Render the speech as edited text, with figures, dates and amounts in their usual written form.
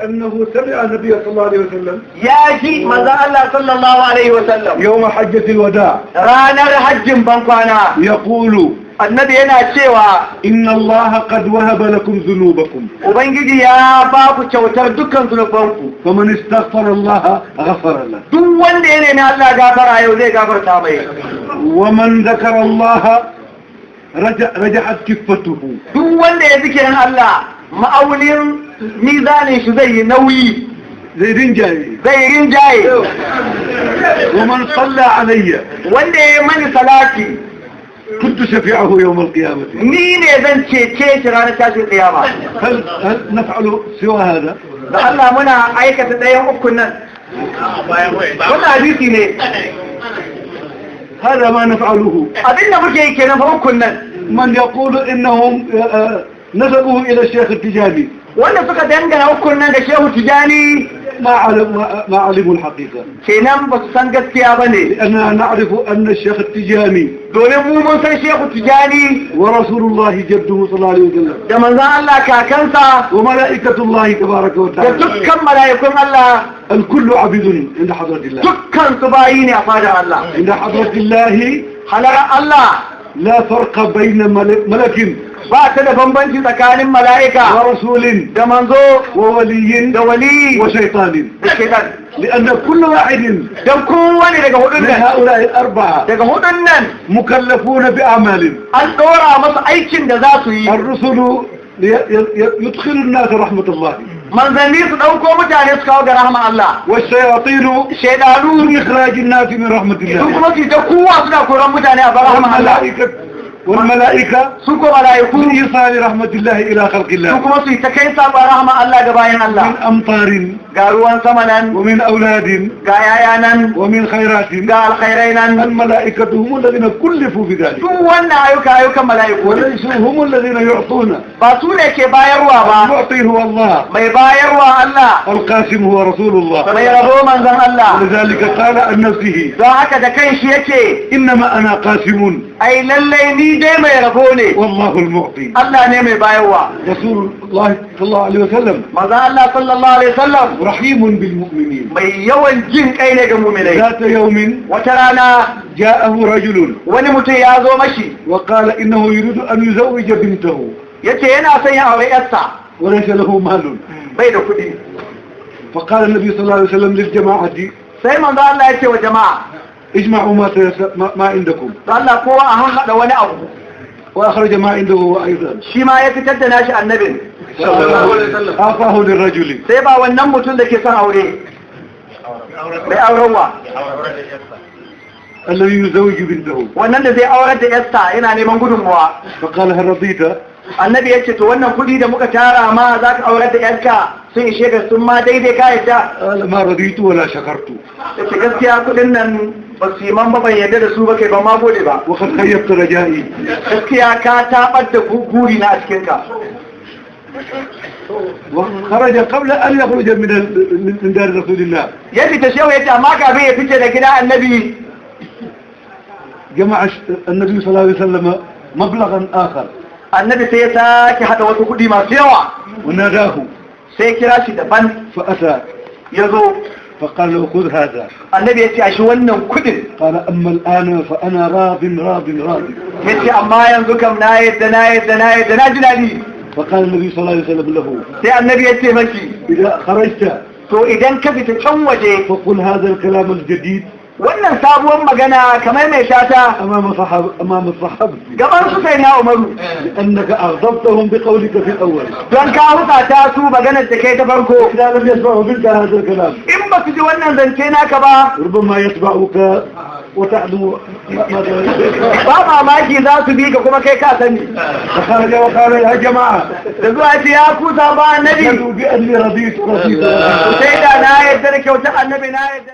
أنه سمع النبي صلى الله عليه وسلم ya ji manzon Allah sallallahu alaihi wa sallam يوم حجة الوداع ranar hajjin bankwana يقول annabi yana cewa إن الله قد وهب لكم ذنوبكم ubangiji ya ba ku kyautar dukkan zunubanku فمن استغفر الله غفر له duk wanda ya nemi Allah gafara yau zai gafarta mai ومن ذكر الله رجحت كفته duk wanda ya zikirin Allah ma'aunin mizanin shi zai yi nauyi زي رنجاي zai rinjaye ومن صلى علي wanda ya mani salati كنت شفيعه يوم القيامة ni ne zan cece shi ranar tashin kiyama هل نفعل سوى هذا؟ da Allah muna aikata ɗayan ukun nan wannan hadisi ne هذا ما نفعله abinda muke yi kenan fa ukun nan من يقول إنهم نسبوه إلى الشيخ التجاني wanda suka dangana ukun nan da Shehu Tijani ما علموا الحقيقة kenan ba su san gaskiya bane لأننا نعرف أن الشيخ التجاني domin mu mun san Shehu Tijani ورسول الله جده صلى الله عليه وسلم da manzon Allah kakansa وملائكة الله تبارك da وتعالى dukkan mala'ikun Allah الكل عبد عند حضرة الله dukkan su bayi ne a fadar Allah عند حضرة الله halar Allah لا فرق بين ملك ba ta da bambanci tsakanin mala'ika ورسول da manzo وولي da wali وشيطان da shaitan لأن كل واحد don kowane daga hudun من nan هؤلاء الأربعة daga hudun nan مكلفون بأعمال an ɗora masa aikin da za su yi الرسل يدخل الناس رحمة الله manzanni su ɗauko mutane su kawo ga rahama Allah والشياطين shaidanu من إخراج الناس من رحمة su الله kuma su ta kowa suna koran mutane a bar rahama Allah والملائكة su ko mala'iku من إيصال رحمة الله إلى خلق su الله kuma su ta kai sabon rahama Allah ga bayan Allah من أمطار ga ruwan sama nan ومن أولاد ga yaya nan ومن خيرات ga alkhairai nan الملائكة هم الذين كلفوا بذلك duk wannan ayyukan mala'iku ne وليسوا هم الذين يعطون ba su ne ke bayarwa ba المعطي هو الله mai bayarwa Allah القاسم هو رسول الله mai rabo manzon Allah ولذلك قال عن نفسه don haka da kan shi yake إنما أنا قاسم ai lallai ni dai mai rabo ne والله المعطي Allah ne mai bayarwa رسول الله صلى الله عليه وسلم manzon Allah sallallahu alaihi wasallam رحيم بالمؤمنين mai yawan jin kai ne ga mu'minai ذات يوم wata rana جاءه رجل wani mutum ya zo mashi وقال إنه يريد أن يزوج بنته yace yana son ya aure yarsa وليس له مال bai da kuɗi فقال النبي صلى الله عليه وسلم للجماعة sai manzon Allah ya ce wa jama'a اجمعوا ما عندكم don Allah kowa a haɗa wani abu وأخرج ما عنده هو أيضا shi ma ya fitar da nashi annabin آفاه للرجل sai ba wannan mutum da ke son aure mai aurenwa الذي يزوج بنته wannan da zai aurar da yarsa yana neman gudunmuwa فقال هل رضيت annabi ya ce to wannan kudi da muka tara ma za ka aurar da yarka sun ishe ka sun ma daidai ka yadda قال ما رضيت ولا شكرت ya ce gaskiya kudin nan ba su yi man ba ban yadda da su ba kai ban ma gode ba وقد خيبت رجائي gaskiya ka tabar da guri na a cikinka وخرج قبل أن يخرج من دار رسول الله ya fita shehu ya ce amma kafin ya fice da gida annabi جمع النبي صلى الله عليه وسلم مبلغا آخر annabi sai ya sake hada wasu kudi masu yawa وناداه sai kira shi daban فأتى ya zo فقال له خذ هذا annabi ya ce a shi wannan kudin قال أما الآن فأنا راض راض راض ya ce amma yanzu kam na yadda na ji daɗi فقال النبي صلى الله عليه وسلم له sai annabi ya ce maki إذا خرجت to idan ka fita can waje فقل هذا الكلام الجديد wannan sabuwar magana kamar mai shata أمام الصحابة gaban su sai na umaru لأنك أغضبتهم بقولك في الأول don ka husata su maganar da kai ta farko إذا لم يسمعوا منك هذا الكلام in ba su ji wannan zance naka ba ربما يتبعك وتعلو ba mamaki za su bi ka kuma kai ka sani فخرج وقال يا جماعة da zuwa ce ya kusa ba annabi اشهدوا بأني رضيت sai da na yadda da kyautar annabi na yadda